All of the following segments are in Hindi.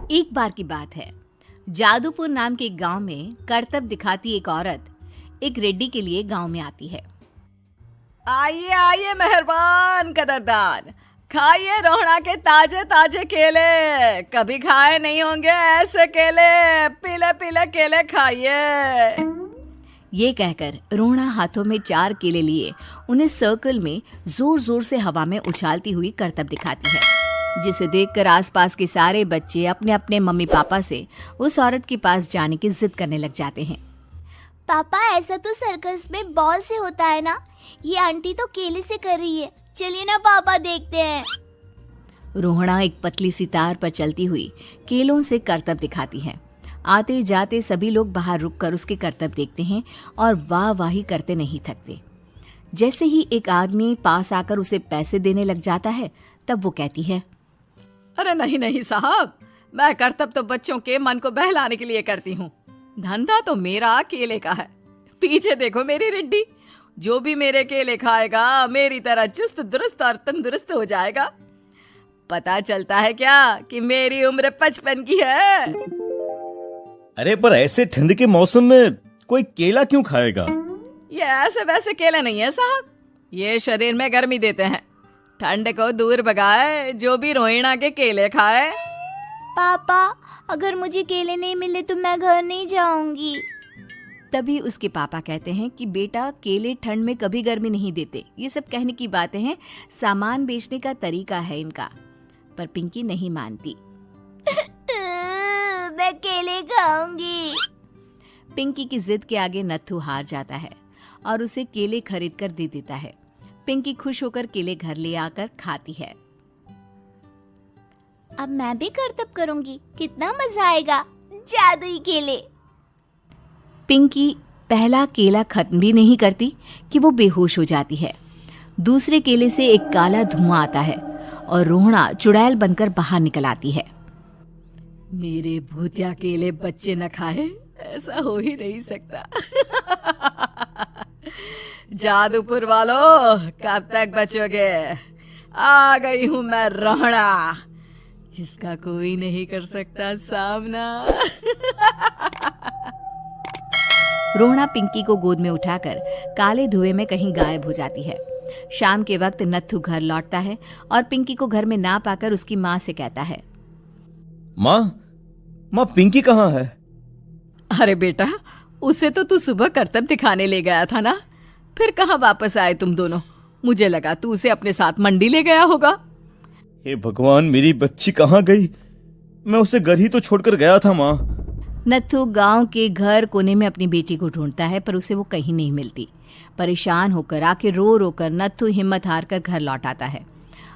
एक बार की बात है, जादूपुर नाम के एक गांव में करतब दिखाती एक औरत एक रेड्डी के लिए गांव में आती है। आइए आइए मेहरबान कदरदान, खाइए रोहड़ा के ताजे ताजे केले। कभी खाए नहीं होंगे ऐसे केले। पीले पीले केले खाइए। ये कहकर रोहड़ा हाथों में 4 केले लिए उन्हें सर्कल में जोर जोर से हवा में उछालती हुई करतब दिखाती है, जिसे देखकर आसपास के सारे बच्चे अपने अपने मम्मी पापा से उस औरत के पास जाने की जिद करने लग जाते हैं। पापा, ऐसा तो सर्कस में बॉल से होता है ना, ये आंटी तो केले से कर रही है। चलिए ना पापा, देखते हैं। रोहड़ा एक पतली सी तार पर चलती हुई केलों से करतब दिखाती है। आते जाते सभी लोग बाहर रुककर उसके करतब देखते हैं और वाह वाही करते नहीं थकते। जैसे ही एक आदमी पास आकर उसे पैसे देने लग जाता है, तब वो कहती है, अरे नहीं नहीं साहब, मैं करतब तो बच्चों के मन को बहलाने के लिए करती हूँ। धंधा तो मेरा केले का है। पीछे देखो मेरी रिड्डी, जो भी मेरे केले खाएगा मेरी तरह चुस्त दुरुस्त और तंदुरुस्त हो जाएगा। पता चलता है क्या कि मेरी उम्र 55 की है। अरे पर ऐसे ठंड के मौसम में कोई केला क्यों खाएगा? ये ऐसे वैसे केले नहीं है साहब, ये शरीर में गर्मी देते हैं। ठंड को दूर भगाए जो भी रोहिणा के केले खाए। पापा, अगर मुझे केले नहीं मिले तो मैं घर नहीं जाऊंगी। तभी उसके पापा कहते हैं कि बेटा, केले ठंड में कभी गर्मी नहीं देते। ये सब कहने की बातें हैं, सामान बेचने का तरीका है इनका। पर पिंकी नहीं मानती। मैं केले खाऊंगी। पिंकी की जिद के आगे नत्थू हार जाता है और उसे केले खरीद कर दे देता है। पिंकी खुश होकर केले घर ले आकर खाती है। अब मैं भी करतब करूंगी, कितना मजा आएगा। जादुई केले। पिंकी पहला केला खत्म भी नहीं करती कि वो बेहोश हो जाती है। दूसरे केले से एक काला धुआं आता है और रोहड़ा चुड़ैल बनकर बाहर निकल आती है। मेरे भूतिया केले बच्चे न खाए, ऐसा हो ही नहीं सकता। जादूपुर वालों, कब तक बचोगे? आ गई हूं मैं रोहड़ा, जिसका कोई नहीं कर सकता सामना। रोहड़ा पिंकी को गोद में उठाकर काले धुएं में कहीं गायब हो जाती है। शाम के वक्त नत्थू घर लौटता है और पिंकी को घर में ना पाकर उसकी माँ से कहता है, माँ पिंकी कहाँ है? अरे बेटा, उसे तो तू सुबह करतब दिखाने ले गया था ना, फिर कहाँ वापस आए तुम दोनों? मुझे लगा तू उसे अपने साथ मंडी ले गया होगा। हे भगवान, मेरी बच्ची कहाँ गई? मैं उसे घर ही तो छोड़कर गया था माँ। नत्थू गांव के घर कोने में अपनी बेटी को ढूंढता है, पर उसे वो कहीं नहीं मिलती। परेशान होकर आके रो रो कर नत्थू हिम्मत हार कर घर लौट आता है।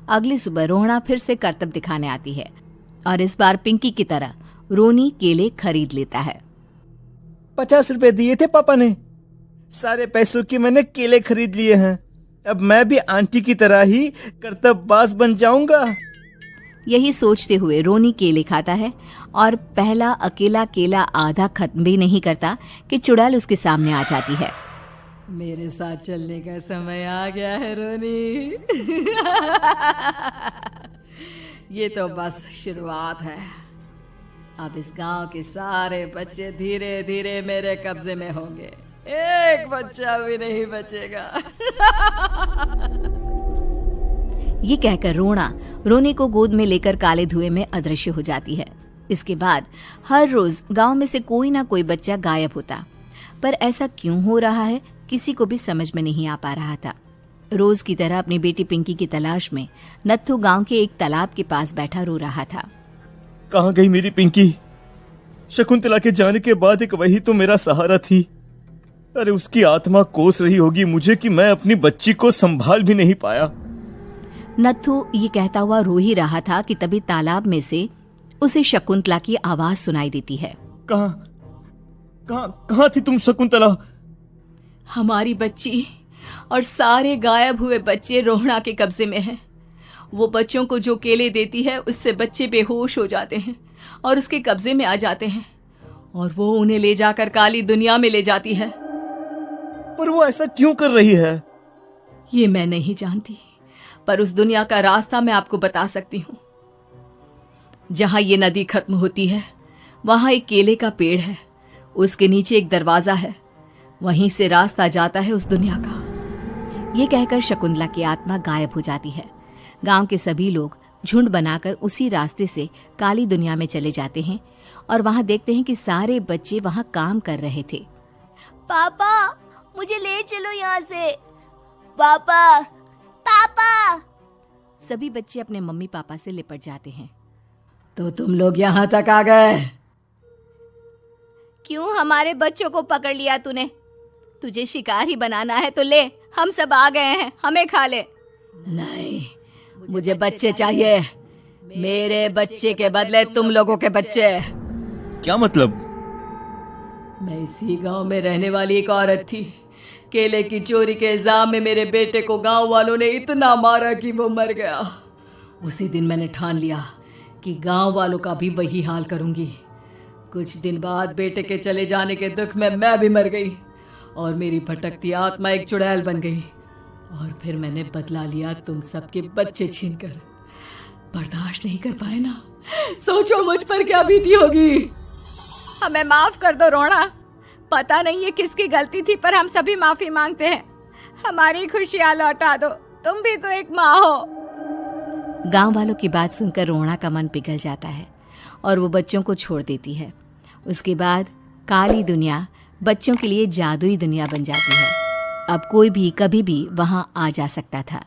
अगली सुबह रोहड़ा फिर से करतब दिखाने आती है और इस बार पिंकी की तरह रोनी केले खरीद लेता है। 50 रुपए दिए थे पापा ने, सारे पैसों के मैंने केले खरीद लिए हैं। अब मैं भी आंटी की तरह ही करतबबाज बन जाऊंगा। यही सोचते हुए रोनी केले खाता है और पहला अकेला केला आधा खत्म भी नहीं करता कि चुड़ैल उसके सामने आ जाती है। मेरे साथ चलने का समय आ गया है रोनी। ये तो बस शुरुआत है। अब इस गांव के सारे बच्चे धीरे धीरे मेरे कब्जे में होंगे, एक बच्चा भी नहीं बचेगा। ये कहकर रोना रोनी को गोद में लेकर काले धुएं में अदृश्य हो जाती है। इसके बाद हर रोज गांव में से कोई ना कोई बच्चा गायब होता, पर ऐसा क्यों हो रहा है किसी को भी समझ में नहीं आ पा रहा था। रोज की तरह अपनी बेटी पिंकी की तलाश में नत्थू गांव के एक तालाब के पास बैठा रो रहा था। कहाँ गई मेरी पिंकी? शकुंतला के जाने के बाद एक वही तो मेरा सहारा थी। अरे उसकी आत्मा कोस रही होगी मुझे कि मैं अपनी बच्ची को संभाल भी नहीं पाया। नत्थू ये कहता हुआ रो ही रहा था कि तभी तालाब में से उसे शकुंतला की आवाज सुनाई देती है। कहाँ थी तुम शकुंतला? हमारी बच्ची और सारे गायब हुए बच्चे रोहड़ा के कब्जे में हैं। वो बच्चों को जो केले देती है उससे बच्चे बेहोश हो जाते हैं और उसके कब्जे में आ जाते हैं और वो उन्हें ले जाकर काली दुनिया में ले जाती है। पर वो ऐसा क्यों कर रही है? ये मैं नहीं जानती, पर उस दुनिया का रास्ता मैं आपको बता सकती हूँ। जहां ये नदी खत्म होती है वहां एक केले का पेड़ है, उसके नीचे एक दरवाजा है, वहीं से रास्ता जाता है उस दुनिया का। ये कहकर शकुंतला की आत्मा गायब हो जाती है। गांव के सभी लोग झुंड बनाकर उसी रास्ते से काली दुनिया में चले जाते हैं और वहां देखते हैं कि सारे बच्चे वहां काम कर रहे थे। पापा मुझे ले चलो यहाँ से। पापा पापा। सभी बच्चे अपने मम्मी पापा से लिपट जाते हैं। तो तुम लोग यहाँ तक आ गए? क्यों हमारे बच्चों को पकड़ लिया तूने? तुझे शिकार ही बनाना है तो ले, हम सब आ गए हैं, हमें खा ले। नहीं, मुझे बच्चे चाहिए, मेरे बच्चे के बदले तुम लोगों के बच्चे। क्या मतलब? मैं इसी गांव में रहने वाली एक औरत थी। केले की चोरी के इल्जाम में मेरे बेटे को गांव वालों ने इतना मारा कि वो मर गया। उसी दिन मैंने ठान लिया कि गांव वालों का भी वही हाल करूंगी। कुछ दिन बाद बेटे के चले जाने के दुख में मैं भी मर गई और मेरी भटकती आत्मा एक चुड़ैल बन गई। और फिर मैंने बदला लिया तुम सबके बच्चे छीनकर। बर्दाश्त नहीं कर पाए ना, सोचो मुझ पर क्या बीती होगी। हमें माफ कर दो रोना, पता नहीं ये किसकी गलती थी पर हम सभी माफी मांगते हैं। हमारी खुशियां लौटा दो, तुम भी तो एक माँ हो। गांव वालों की बात सुनकर रोना का मन पिघल जाता है और वो बच्चों को छोड़ देती है। उसके बाद काली दुनिया बच्चों के लिए जादुई दुनिया बन जाती है। अब कोई भी कभी भी वहां आ जा सकता था।